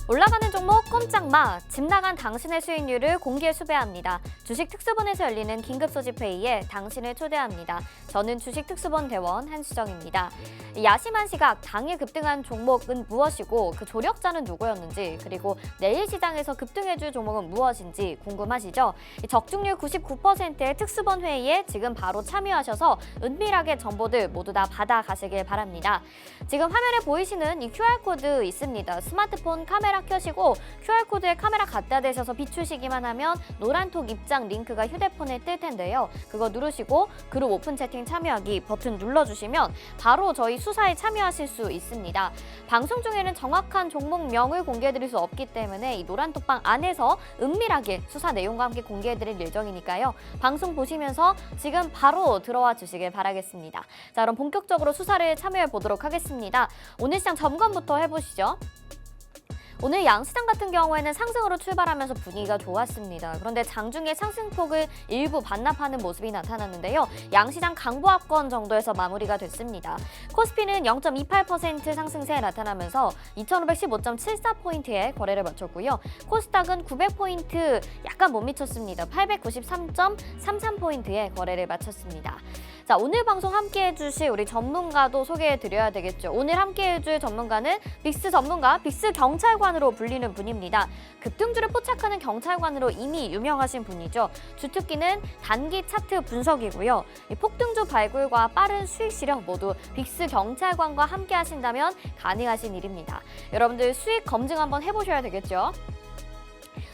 올라가는 종목 꼼짝 마! 집 나간 당신의 수익률을 공개 수배합니다. 주식 특수본에서 열리는 긴급 소집 회의에 당신을 초대합니다. 저는 주식 특수본 대원 한수정입니다. 야심한 시각 당일 급등한 종목은 무엇이고 그 조력자는 누구였는지, 그리고 내일 시장에서 급등해줄 종목은 무엇인지 궁금하시죠? 적중률 99%의 특수본 회의에 지금 바로 참여하셔서 은밀하게 정보들 모두 다 받아가시길 바랍니다. 지금 화면에 보이시는 이 QR코드 있습니다. 스마트폰 카메라 켜시고 QR코드에 카메라 갖다 대셔서 비추시기만 하면 노란톡 입장 링크가 휴대폰에 뜰 텐데요. 그거 누르시고 그룹 오픈 채팅 참여하기 버튼 눌러주시면 바로 저희 수사에 참여하실 수 있습니다. 방송 중에는 정확한 종목명을 공개해드릴 수 없기 때문에 이 노란톡방 안에서 은밀하게 수사 내용과 함께 공개해드릴 예정이니까요. 방송 보시면서 지금 바로 들어와 주시길 바라겠습니다. 자, 그럼 본격적으로 수사를 참여해 보도록 하겠습니다. 오늘 시장 점검부터 해보시죠. 오늘 양시장 같은 경우에는 상승으로 출발하면서 분위기가 좋았습니다. 그런데 장중에 상승폭을 일부 반납하는 모습이 나타났는데요. 양시장 강보합권 정도에서 마무리가 됐습니다. 코스피는 0.28% 상승세에 나타나면서 2515.74포인트에 거래를 마쳤고요. 코스닥은 900포인트 약간 못 미쳤습니다. 893.33포인트에 거래를 마쳤습니다. 자, 오늘 방송 함께 해주실 우리 전문가도 소개해드려야 되겠죠. 오늘 함께 해줄 전문가는 빅스 전문가, 빅스 경찰관으로 불리는 분입니다. 급등주를 포착하는 경찰관으로 이미 유명하신 분이죠. 주특기는 단기 차트 분석이고요. 폭등주 발굴과 빠른 수익 실현 모두 빅스 경찰관과 함께 하신다면 가능하신 일입니다. 여러분들 수익 검증 한번 해보셔야 되겠죠.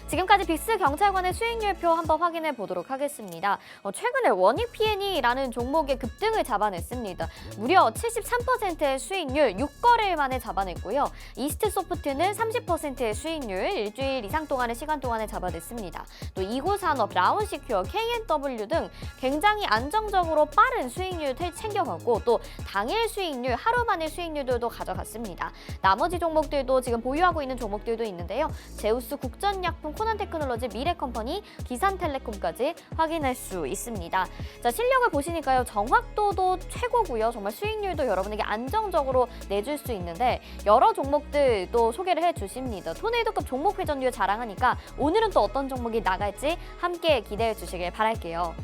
지금까지 빅스 경찰관의 수익률표 한번 확인해 보도록 하겠습니다. 최근에 원익 P&E라는 종목의 급등을 잡아냈습니다. 무려 73%의 수익률 6거래일 만에 잡아냈고요. 이스트소프트는 30%의 수익률 일주일 이상 동안의 시간 동안에 잡아냈습니다. 또 이고산업, 라온시큐어, K&W 등 굉장히 안정적으로 빠른 수익률 챙겨가고 또 당일 수익률, 하루 만의 수익률들도 가져갔습니다. 나머지 종목들도 지금 보유하고 있는 종목들도 있는데요. 제우스 국전약품, 코난테크놀로지, 미래컴퍼니, 기산텔레콤까지 확인할 수 있습니다. 자, 실력을 보시니까요. 정확도도 최고고요. 정말 수익률도 여러분에게 안정적으로 내줄 수 있는데 여러 종목들도 소개를 해주십니다. 토네이도급 종목 회전율 자랑하니까 오늘은 또 어떤 종목이 나갈지 함께 기대해 주시길 바랄게요.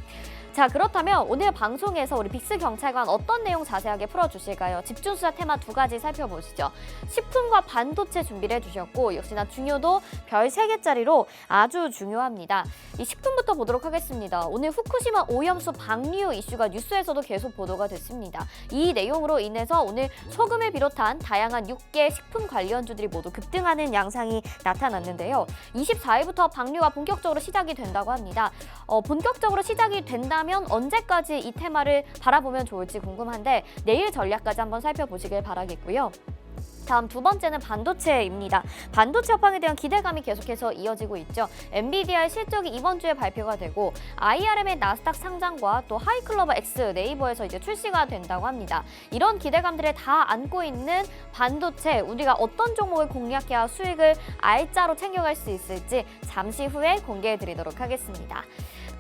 자, 그렇다면 오늘 방송에서 우리 빅스 경찰관 어떤 내용 자세하게 풀어주실까요? 집중수사 테마 두 가지 살펴보시죠. 식품과 반도체 준비를 해주셨고 역시나 중요도 별 3개짜리로 아주 중요합니다. 이 식품부터 보도록 하겠습니다. 오늘 후쿠시마 오염수 방류 이슈가 뉴스에서도 계속 보도가 됐습니다. 이 내용으로 인해서 오늘 소금을 비롯한 다양한 6개 식품 관련주들이 모두 급등하는 양상이 나타났는데요. 24일부터 방류가 본격적으로 시작이 된다고 합니다. 본격적으로 시작이 된다면 언제까지 이 테마를 바라보면 좋을지 궁금한데 내일 전략까지 한번 살펴보시길 바라겠고요. 다음 두 번째는 반도체입니다. 반도체 업황에 대한 기대감이 계속해서 이어지고 있죠. 엔비디아의 실적이 이번 주에 발표가 되고 IRM의 나스닥 상장과 또 하이클로버 X 네이버에서 이제 출시가 된다고 합니다. 이런 기대감들을 다 안고 있는 반도체, 우리가 어떤 종목을 공략해야 수익을 알짜로 챙겨갈 수 있을지 잠시 후에 공개해드리도록 하겠습니다.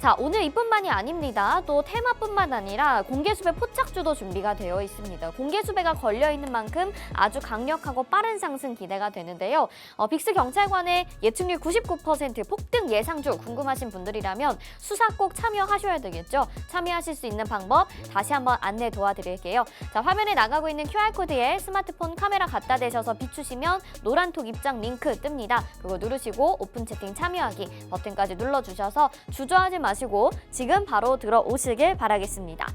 자, 오늘 이뿐만이 아닙니다. 또 테마뿐만 아니라 공개수배 포착주도 준비가 되어 있습니다. 공개수배가 걸려있는 만큼 아주 강력하고 빠른 상승 기대가 되는데요. 빅스 경찰관의 예측률 99% 폭등 예상주 궁금하신 분들이라면 수사 꼭 참여하셔야 되겠죠. 참여하실 수 있는 방법 다시 한번 안내 도와드릴게요. 자, 화면에 나가고 있는 QR코드에 스마트폰 카메라 갖다 대셔서 비추시면 노란톡 입장 링크 뜹니다. 그거 누르시고 오픈 채팅 참여하기 버튼까지 눌러주셔서 주저하지 마시고 지금 바로 들어오시길 바라겠습니다.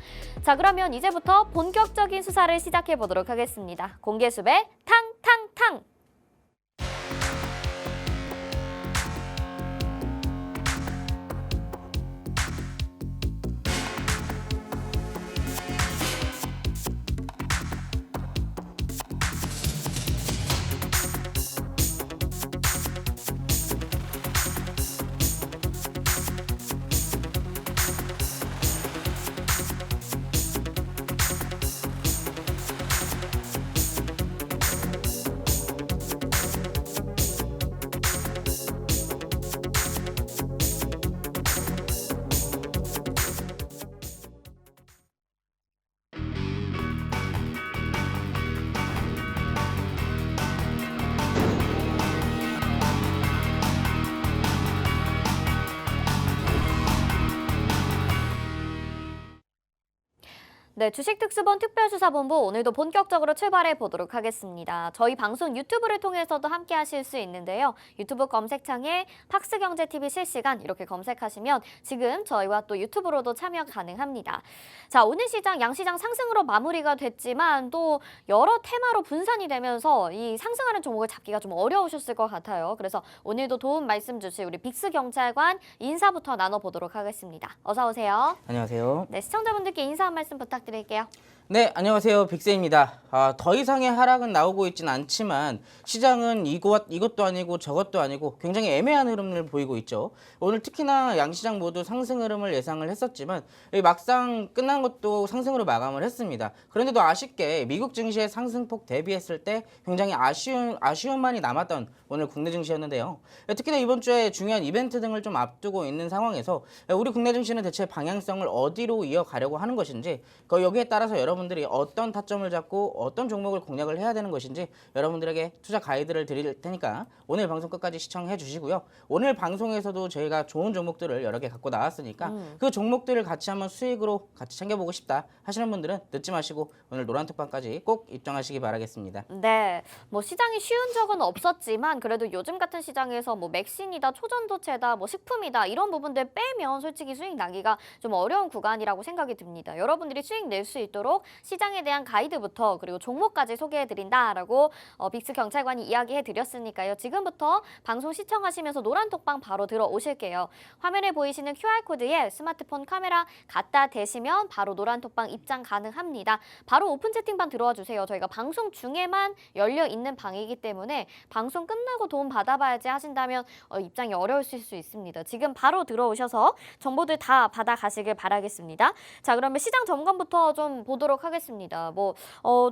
자, 그러면 이제부터 본격적인 수사를 시작해 보도록 하겠습니다. 공개수배 탕탕탕! 네, 주식특수본 특별수사본부 오늘도 본격적으로 출발해 보도록 하겠습니다. 저희 방송 유튜브를 통해서도 함께 하실 수 있는데요. 유튜브 검색창에 팍스경제TV 실시간 이렇게 검색하시면 지금 저희와 또 유튜브로도 참여 가능합니다. 자, 오늘 시장 양시장 상승으로 마무리가 됐지만 또 여러 테마로 분산이 되면서 이 상승하는 종목을 잡기가 좀 어려우셨을 것 같아요. 그래서 오늘도 도움 말씀 주실 우리 빅스경찰관 인사부터 나눠보도록 하겠습니다. 어서 오세요. 안녕하세요. 네, 시청자분들께 인사 한 말씀 부탁드릴게요. 네, 안녕하세요. 빅스입니다. 더 이상의 하락은 나오고 있진 않지만 시장은 이것도 아니고 저것도 아니고 굉장히 애매한 흐름을 보이고 있죠. 오늘 특히나 양시장 모두 상승 흐름을 예상을 했었지만 막상 끝난 것도 상승으로 마감을 했습니다. 그런데도 아쉽게 미국 증시의 상승폭 대비했을 때 굉장히 아쉬움만이 남았던 오늘 국내 증시였는데요. 특히나 이번 주에 중요한 이벤트 등을 좀 앞두고 있는 상황에서 우리 국내 증시는 대체 방향성을 어디로 이어가려고 하는 것인지 여기에 따라서 여러분들이 어떤 타점을 잡고 어떤 종목을 공략을 해야 되는 것인지 여러분들에게 투자 가이드를 드릴 테니까 오늘 방송 끝까지 시청해 주시고요. 오늘 방송에서도 저희가 좋은 종목들을 여러 개 갖고 나왔으니까 그 종목들을 같이 한번 수익으로 같이 챙겨보고 싶다 하시는 분들은 늦지 마시고 오늘 노란톡방까지 꼭 입장하시기 바라겠습니다. 네, 뭐 시장이 쉬운 적은 없었지만 그래도 요즘 같은 시장에서 뭐 맥신이다, 초전도체다, 뭐 식품이다 이런 부분들 빼면 솔직히 수익 나기가 좀 어려운 구간이라고 생각이 듭니다. 여러분들이 수익 낼 수 있도록 시장에 대한 가이드부터 그리고 종목까지 소개해드린다라고 빅스 경찰관이 이야기해드렸으니까요. 지금부터 방송 시청하시면서 노란톡방 바로 들어오실게요. 화면에 보이시는 QR코드에 스마트폰 카메라 갖다 대시면 바로 노란톡방 입장 가능합니다. 바로 오픈 채팅방 들어와 주세요. 저희가 방송 중에만 열려 있는 방이기 때문에 방송 끝나고 도움 받아봐야지 하신다면 입장이 어려우실 수 있습니다. 지금 바로 들어오셔서 정보들 다 받아가시길 바라겠습니다. 자, 그러면 시장 점검부터 좀 보도록 하겠습니다.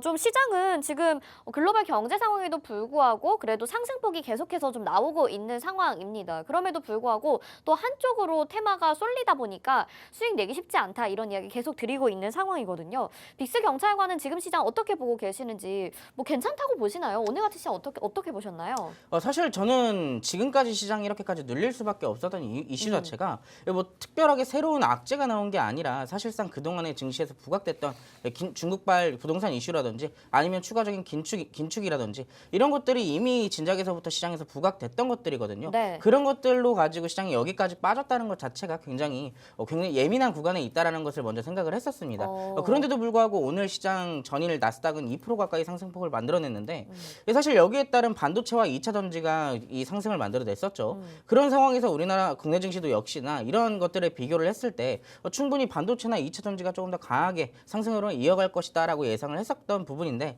좀 시장은 지금 글로벌 경제 상황에도 불구하고 그래도 상승폭이 계속해서 좀 나오고 있는 상황입니다. 그럼에도 불구하고 또 한쪽으로 테마가 쏠리다 보니까 수익 내기 쉽지 않다 이런 이야기 계속 드리고 있는 상황이거든요. 빅스 경찰관은 지금 시장 어떻게 보고 계시는지 괜찮다고 보시나요? 오늘 같은 시장 어떻게 보셨나요? 사실 저는 지금까지 시장이 이렇게까지 눌릴 수밖에 없었던 이슈 자체가 특별하게 새로운 악재가 나온 게 아니라 사실상 그동안의 증시에서 부각됐던 중국발 부동산 이슈라든지 아니면 추가적인 긴축이라든지 이런 것들이 이미 진작에서부터 시장에서 부각됐던 것들이거든요. 네. 그런 것들로 가지고 시장이 여기까지 빠졌다는 것 자체가 굉장히 예민한 구간에 있다라는 것을 먼저 생각을 했었습니다. 그런데도 불구하고 오늘 시장 전일 나스닥은 2% 가까이 상승폭을 만들어냈는데 사실 여기에 따른 반도체와 2차 전지가 이 상승을 만들어냈었죠. 그런 상황에서 우리나라 국내 증시도 역시나 이런 것들을 비교를 했을 때 충분히 반도체나 2차 전지가 조금 더 강하게 상승으로 이어갈 것이다라고 예상을 했었던 부분인데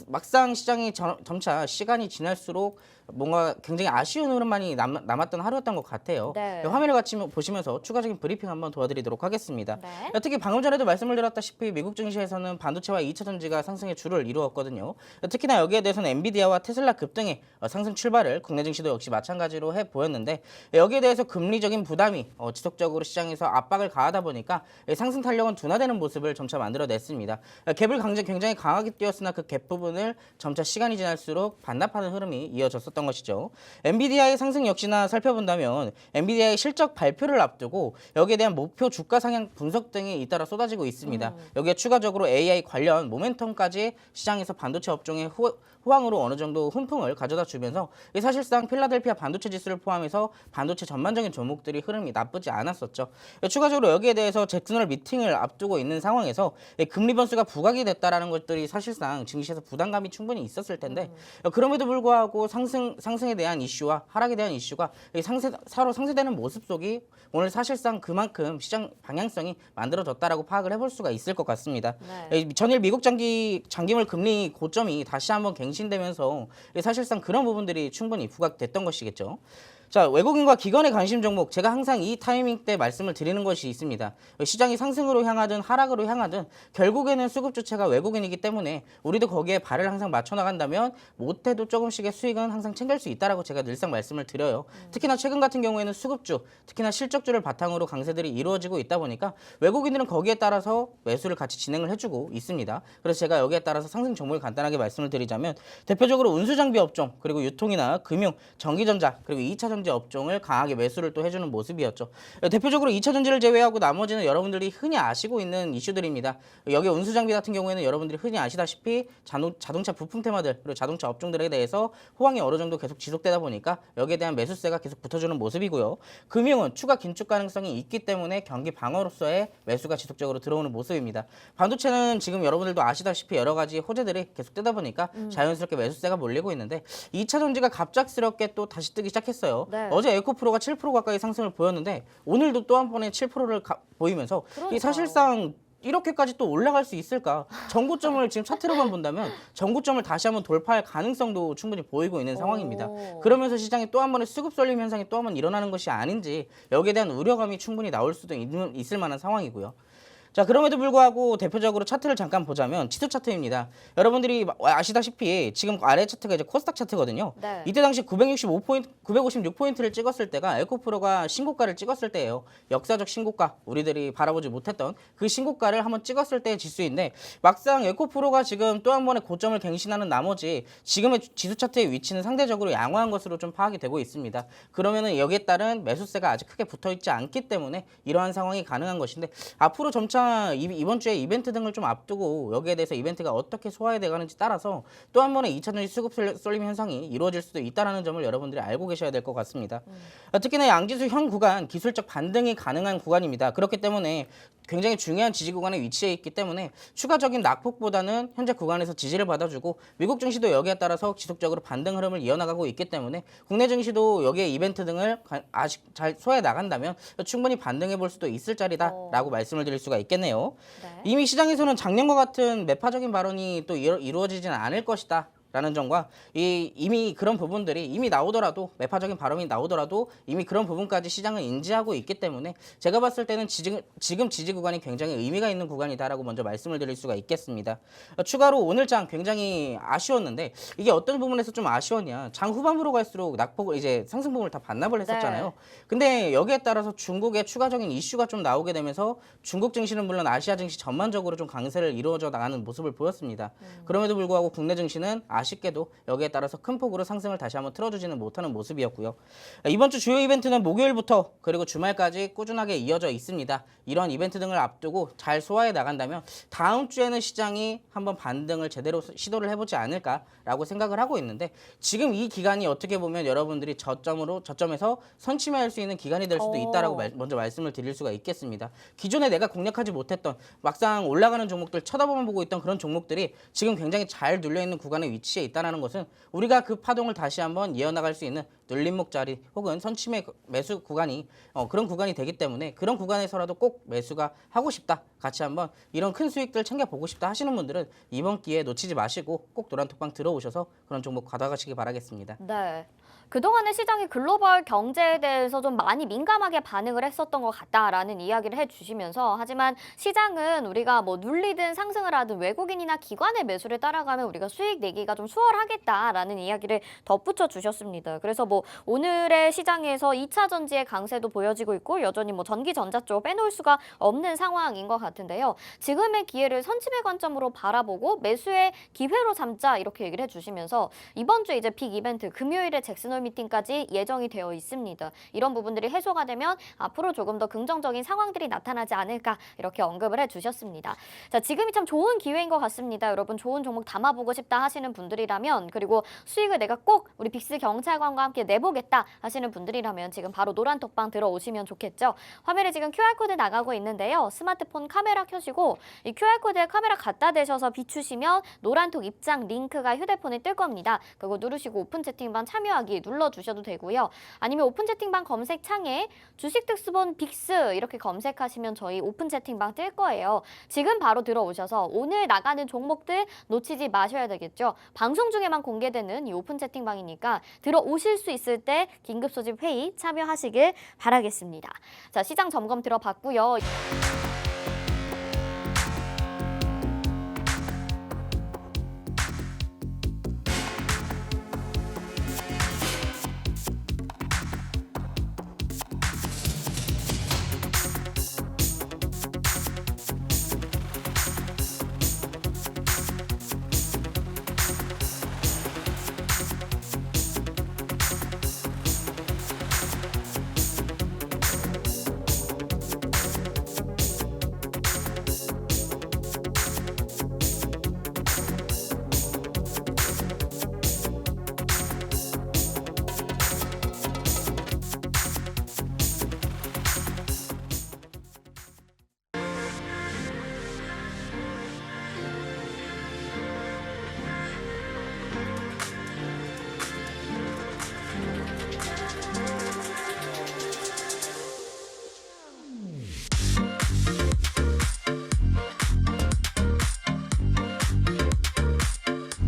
막상 시장이 점차 시간이 지날수록 뭔가 굉장히 아쉬운 흐름만이 남았던 하루였던 것 같아요. 네. 화면을 같이 보시면서 추가적인 브리핑 한번 도와드리도록 하겠습니다. 네. 특히 방금 전에도 말씀을 드렸다시피 미국 증시에서는 반도체와 2차 전지가 상승의 주를 이루었거든요. 특히나 여기에 대해서는 엔비디아와 테슬라 급등의 상승 출발을 국내 증시도 역시 마찬가지로 해 보였는데 여기에 대해서 금리적인 부담이 지속적으로 시장에서 압박을 가하다 보니까 상승 탄력은 둔화되는 모습을 점차 만들어냈습니다. 갭을 굉장히 강하게 뛰었으나 그 갭 부분을 점차 시간이 지날수록 반납하는 흐름이 이어졌었던 것이죠. 엔비디아의 상승 역시나 살펴본다면 엔비디아의 실적 발표를 앞두고 여기에 대한 목표 주가 상향 분석 등이 잇따라 쏟아지고 있습니다. 여기에 추가적으로 AI 관련 모멘텀까지 시장에서 반도체 업종의 호황으로 어느 정도 훈풍을 가져다 주면서 사실상 필라델피아 반도체 지수를 포함해서 반도체 전반적인 종목들이 흐름이 나쁘지 않았었죠. 추가적으로 여기에 대해서 잭슨홀 미팅을 앞두고 있는 상황에서 금리 변수가 부각이 됐다라는 것들이 사실상 증시에서 부담감이 충분히 있었을 텐데 그럼에도 불구하고 상승에 대한 이슈와 하락에 대한 이슈가 서로 상쇄되는 모습 속이 오늘 사실상 그만큼 시장 방향성이 만들어졌다라고 파악을 해볼 수가 있을 것 같습니다. 네. 전일 미국 장기물 금리 고점이 다시 한번 갱신되면서 사실상 그런 부분들이 충분히 부각됐던 것이겠죠. 자, 외국인과 기관의 관심 종목, 제가 항상 이 타이밍 때 말씀을 드리는 것이 있습니다. 시장이 상승으로 향하든 하락으로 향하든 결국에는 수급 주체가 외국인이기 때문에 우리도 거기에 발을 항상 맞춰 나간다면 못해도 조금씩의 수익은 항상 챙길 수 있다라고 제가 늘상 말씀을 드려요. 특히나 최근 같은 경우에는 수급주, 특히나 실적주를 바탕으로 강세들이 이루어지고 있다 보니까 외국인들은 거기에 따라서 매수를 같이 진행을 해주고 있습니다. 그래서 제가 여기에 따라서 상승 종목을 간단하게 말씀을 드리자면 대표적으로 운수장비 업종, 그리고 유통이나 금융, 전기전자, 그리고 2차 전지 2차전지 업종을 강하게 매수를 또 해주는 모습이었죠. 대표적으로 2차전지를 제외하고 나머지는 여러분들이 흔히 아시고 있는 이슈들입니다. 여기 운수장비 같은 경우에는 여러분들이 흔히 아시다시피 자동차 부품 테마들 그리고 자동차 업종들에 대해서 호황이 어느 정도 계속 지속되다 보니까 여기에 대한 매수세가 계속 붙어주는 모습이고요. 금융은 추가 긴축 가능성이 있기 때문에 경기 방어로서의 매수가 지속적으로 들어오는 모습입니다. 반도체는 지금 여러분들도 아시다시피 여러 가지 호재들이 계속 뜨다 보니까 자연스럽게 매수세가 몰리고 있는데 2차 전지가 갑작스럽게 또 다시 뜨기 시작했어요. 네. 어제 에코프로가 7% 가까이 상승을 보였는데 오늘도 또 한 번에 7%를 보이면서 이 사실상 이렇게까지 또 올라갈 수 있을까? 전고점을 지금 차트로만 본다면 전고점을 다시 한번 돌파할 가능성도 충분히 보이고 있는 상황입니다. 그러면서 시장에 또 한 번의 수급 쏠림 현상이 또 한 번 일어나는 것이 아닌지 여기에 대한 우려감이 충분히 나올 수도 있을 만한 상황이고요. 자, 그럼에도 불구하고 대표적으로 차트를 잠깐 보자면 지수 차트입니다. 여러분들이 아시다시피 지금 아래 차트가 이제 코스닥 차트거든요. 네. 이때 당시 956포인트를 찍었을 때가 에코프로가 신고가를 찍었을 때예요. 역사적 신고가, 우리들이 바라보지 못했던 그 신고가를 한번 찍었을 때의 지수인데 막상 에코프로가 지금 또 한 번의 고점을 갱신하는 나머지 지금의 지수 차트의 위치는 상대적으로 양호한 것으로 좀 파악이 되고 있습니다. 그러면은 여기에 따른 매수세가 아직 크게 붙어 있지 않기 때문에 이러한 상황이 가능한 것인데 앞으로 점차 이번 주에 이벤트 등을 좀 앞두고 여기에 대해서 이벤트가 어떻게 소화돼 가는지 따라서 또 한 번의 2차전지 수급 쏠림 현상이 이루어질 수도 있다는 점을 여러분들이 알고 계셔야 될 것 같습니다. 특히나 양지수 현 구간 기술적 반등이 가능한 구간입니다. 그렇기 때문에 굉장히 중요한 지지 구간에 위치해 있기 때문에 추가적인 낙폭보다는 현재 구간에서 지지를 받아주고 미국 증시도 여기에 따라서 지속적으로 반등 흐름을 이어나가고 있기 때문에 국내 증시도 여기에 이벤트 등을 아직 잘 소화해 나간다면 충분히 반등해 볼 수도 있을 자리다라고 말씀을 드릴 수가 있겠네요. 네. 이미 시장에서는 작년과 같은 매파적인 발언이 또 이루어지지는 않을 것이다. 라는 점과 이미 그런 부분들이 이미 나오더라도 매파적인 발언이 나오더라도 이미 그런 부분까지 시장은 인지하고 있기 때문에 제가 봤을 때는 지금 지지 구간이 굉장히 의미가 있는 구간이다라고 먼저 말씀을 드릴 수가 있겠습니다. 추가로 오늘 장 굉장히 아쉬웠는데 이게 어떤 부분에서 좀 아쉬웠냐? 장 후반부로 갈수록 낙폭을 이제 상승폭을 다 반납을 했었잖아요. 네. 근데 여기에 따라서 중국의 추가적인 이슈가 좀 나오게 되면서 중국 증시는 물론 아시아 증시 전반적으로 좀 강세를 이루어져 나가는 모습을 보였습니다. 그럼에도 불구하고 국내 증시는 아쉽게도 여기에 따라서 큰 폭으로 상승을 다시 한번 틀어주지는 못하는 모습이었고요. 이번 주 주요 이벤트는 목요일부터 그리고 주말까지 꾸준하게 이어져 있습니다. 이런 이벤트 등을 앞두고 잘 소화해 나간다면 다음 주에는 시장이 한번 반등을 제대로 시도를 해보지 않을까라고 생각을 하고 있는데 지금 이 기간이 어떻게 보면 여러분들이 저점에서 선취할 수 있는 기간이 될 수도 있다라고 먼저 말씀을 드릴 수가 있겠습니다. 기존에 내가 공략하지 못했던 막상 올라가는 종목들 쳐다보면 보고 있던 그런 종목들이 지금 굉장히 잘 눌려 있는 구간에 위치해 있다는 것은 우리가 그 파동을 다시 한번 이어나갈 수 있는 눌림목 자리 혹은 선침의 매수 구간이 그런 구간이 되기 때문에 그런 구간에서라도 꼭 매수가 하고 싶다. 같이 한번 이런 큰 수익들 챙겨보고 싶다 하시는 분들은 이번 기회에 놓치지 마시고 꼭 노란톡방 들어오셔서 그런 종목 받아가시기 바라겠습니다. 네. 그동안의 시장이 글로벌 경제에 대해서 좀 많이 민감하게 반응을 했었던 것 같다라는 이야기를 해주시면서 하지만 시장은 우리가 뭐 눌리든 상승을 하든 외국인이나 기관의 매수를 따라가면 우리가 수익 내기가 좀 수월하겠다라는 이야기를 덧붙여 주셨습니다. 그래서 뭐 오늘의 시장에서 2차 전지의 강세도 보여지고 있고 여전히 뭐 전기 전자 쪽 빼놓을 수가 없는 상황인 것 같은데요. 지금의 기회를 선침의 관점으로 바라보고 매수의 기회로 삼자 이렇게 얘기를 해주시면서 이번 주 이제 빅 이벤트 금요일에 잭슨홀 미팅까지 예정이 되어 있습니다. 이런 부분들이 해소가 되면 앞으로 조금 더 긍정적인 상황들이 나타나지 않을까 이렇게 언급을 해주셨습니다. 자, 지금이 참 좋은 기회인 것 같습니다. 여러분 좋은 종목 담아보고 싶다 하시는 분들이라면 그리고 수익을 내가 꼭 우리 빅스 경찰관과 함께 내보겠다 하시는 분들이라면 지금 바로 노란톡방 들어오시면 좋겠죠. 화면에 지금 QR코드 나가고 있는데요. 스마트폰 카메라 켜시고 이 QR코드에 카메라 갖다 대셔서 비추시면 노란톡 입장 링크가 휴대폰에 뜰 겁니다. 그거 누르시고 오픈 채팅방 참여하기 눌러주셔도 되고요. 아니면 오픈 채팅방 검색창에 주식특수본 빅스 이렇게 검색하시면 저희 오픈 채팅방 뜰 거예요. 지금 바로 들어오셔서 오늘 나가는 종목들 놓치지 마셔야 되겠죠. 방송 중에만 공개되는 이 오픈 채팅방이니까 들어오실 수 있을 때 긴급 소집 회의 참여하시길 바라겠습니다. 자, 시장 점검 들어봤고요.